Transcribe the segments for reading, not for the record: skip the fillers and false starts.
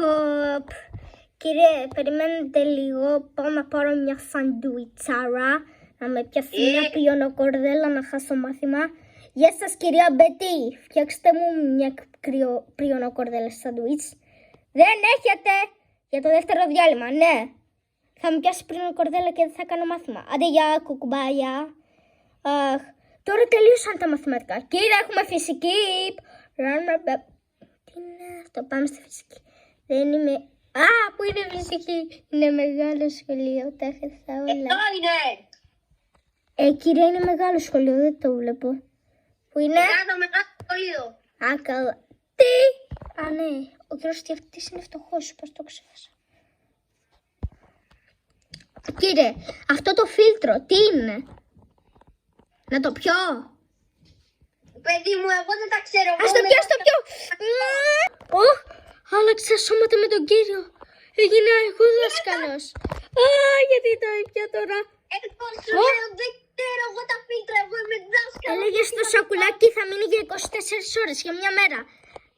Χοπ. Κύριε, περιμένετε λίγο. Πάω να πάρω μια σαντουιτσάρα. Να με πιάσει μια πριονοκορδέλα να χάσω μάθημα. Γεια σας κυρία Μπετή. Φτιάξτε μου μια πριονοκορδέλα σαντουιτς. Δεν έχετε για το δεύτερο διάλειμμα, ναι. Θα μου πιάσει πριονοκορδέλα και δεν θα κάνω μάθημα. Άντε για κουκουμπάγια. Αχ, τώρα τελείωσαν τα μαθηματικά. Κύριε, έχουμε φυσική. Τι είναι αυτό, πάμε στη φυσική. Δεν είμαι... Α, πού είναι φυσική. Είναι μεγάλο σχολείο, τα έχασα όλα. Εδώ είναι. Κύριε, είναι μεγάλο σχολείο, δεν το βλέπω. Πού είναι? Είναι το μεγάλο σχολείο. Α, καλά. Τι? Α, ναι, ο κύριος διευθυντής είναι φτωχός, πώς το ξέχασα. Κύριε, αυτό το φίλτρο, τι είναι? Να το πιω? Παιδί μου, εγώ δεν τα ξέρω. Ας το πιω, ας το πιω. Άλλαξα σώματα με τον κύριο. Έγινα εγώ δάσκαλος. Γιατί το έπια τώρα. Εγώ σου λέω, δεν ξέρω εγώ τα φίλτρα, εγώ είμαι δάσκαλος. Έλεγε στο σακουλάκι θα μείνει για 24 ώρες, για μια μέρα.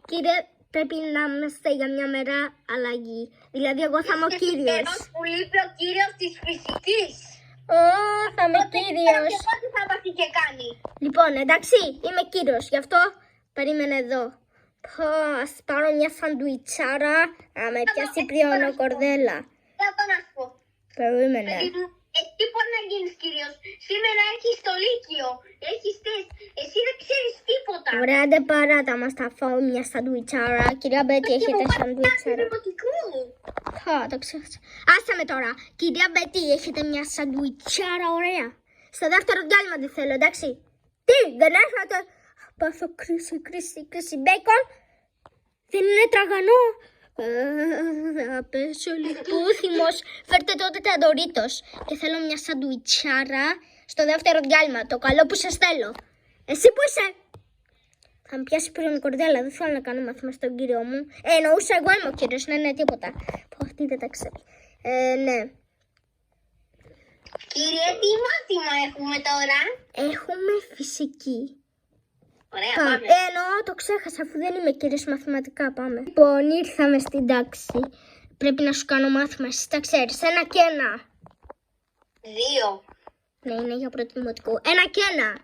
Κύριε, πρέπει να είμαστε για μια μέρα αλλαγή. Δηλαδή εγώ θα είμαι ο κύριος. Που λείπει ο κύριος της φυσικής. Θα είμαι κύριος. Και πότε θα μας είχε κάνει. Λοιπόν, εντάξει, είμαι κύριος. Γι' αυτό περίμενε εδώ. Ας πάρω μια σαντουιτσάρα να με πιάσει πριονοκορδέλα. Θα το να σου πω. Περίμενε. Παιδί μου, εσύ πώς να γίνεις κύριος. Σήμερα έχεις το Λύκειο. Έχεις τεστ. Εσύ δεν ξέρεις τίποτα. Ωραία, δεν παράτα μας, θα φάω μια σαντουιτσάρα. Κυρία Μπέτη, έχετε σαντουιτσάρα? Το ξέχασα. Άσε με τώρα. Κυρία Μπέτη, έχετε μια σαντουιτσάρα ωραία? Στο δεύτερο διάλειμμα δεν θέλω, εντάξει. Τι, δεν έρχεται? Πάθω κρίση. Μπέικον. Δεν είναι τραγανό. Θα πέσω λιπούθυμος. Φέρτε τότε τα Ντορίτος. Και θέλω μια σαντουιτσάρα στο δεύτερο διάλειμμα. Το καλό που σας θέλω. Εσύ που είσαι? Θα μου πιάσει πριονοκορδέλα. Δεν θέλω να κάνω μάθημα στον κύριο μου. Εννοούσα εγώ είμαι ο κύριος. Ναι, τίποτα. Πω, αυτή δεν τα ξέρει. Ναι. Κύριε, τι μάθημα έχουμε τώρα? Έχουμε φυσική. Ωραία, Πάμε. πάμε. Εννοώ, το ξέχασα αφού δεν είμαι κύριος μαθηματικά. Πάμε. Λοιπόν, ήρθαμε στην τάξη. Πρέπει να σου κάνω μάθημα. Εσύ τα ξέρεις. 1 και 1. 2. Ναι, είναι για πρώτο δημοτικό. 1 και 1.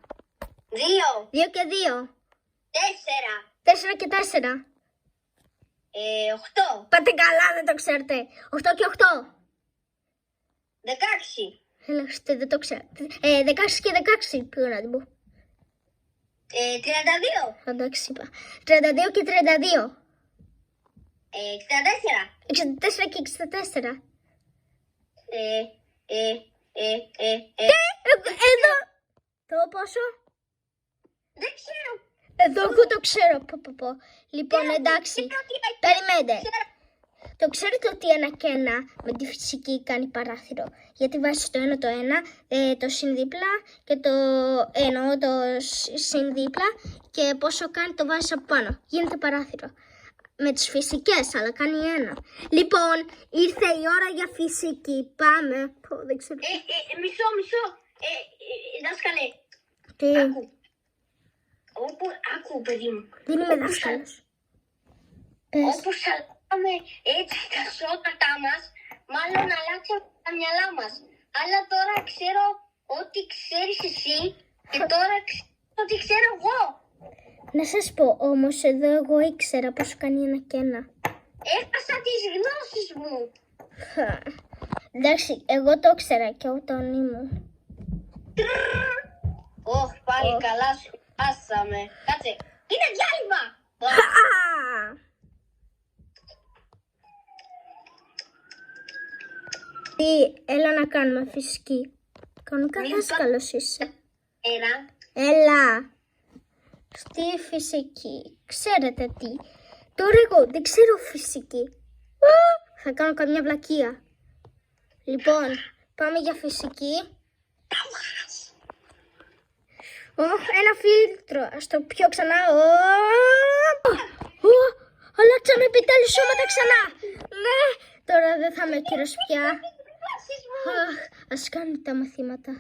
2. 2 και 2. 4. 4 και 4. 8. Πάτε καλά, δεν το ξέρετε. 8 και 8. 16. Ελάχιστε, δεν το ξέρω. 16 και 16. Ποιο να την πω? 32. Εντάξει, είπα. 32 και 32. 64. 64 και 64. Εδώ. Το πόσο? Δεν ξέρω. Εδώ εγώ το ξέρω. Λοιπόν, εντάξει. Περιμένετε. Το ξέρετε ότι 1 και 1 με τη φυσική κάνει παράθυρο? Γιατί βάζεις το ένα το ένα, το συνδίπλα και το εννοώ το συνδίπλα και πόσο κάνει το βάζεις από πάνω. Γίνεται παράθυρο. Με τις φυσικές, αλλά κάνει 1. Λοιπόν, ήρθε η ώρα για φυσική. Πάμε. Δεν ξέρω. Μισό. Δάσκαλε. Τι? Άκου, παιδί μου. Δεν είμαι δάσκαλος. Πες. Όπως αλλάξαμε έτσι τα σώματά μας, μάλλον αλλάξαμε τα μυαλά μας. Αλλά τώρα ξέρω ό,τι ξέρεις εσύ και τώρα ξέρω ό,τι ξέρω εγώ. Να σας πω, όμως εδώ εγώ ήξερα πώς κάνει 1 και 1. Έχασα τις γνώσεις μου. Εντάξει, εγώ το ήξερα και όταν ήμουν. Πάλι καλά σου χάσαμε. Κάτσε, είναι διάλειμμα. Έλα να κάνουμε φυσική. Κανονικά δάσκαλος είσαι. Έλα. Στη φυσική. Ξέρετε τι. Τώρα εγώ δεν ξέρω φυσική. Θα κάνω καμιά βλακεία. Λοιπόν, πάμε για φυσική. Ένα φίλτρο. Ας το πιω ξανά. Αλλάξαμε επιτέλους σώματα ξανά. Ναι, τώρα δεν θα είμαι κύριος πια. Ας κάνουμε τα μαθήματα.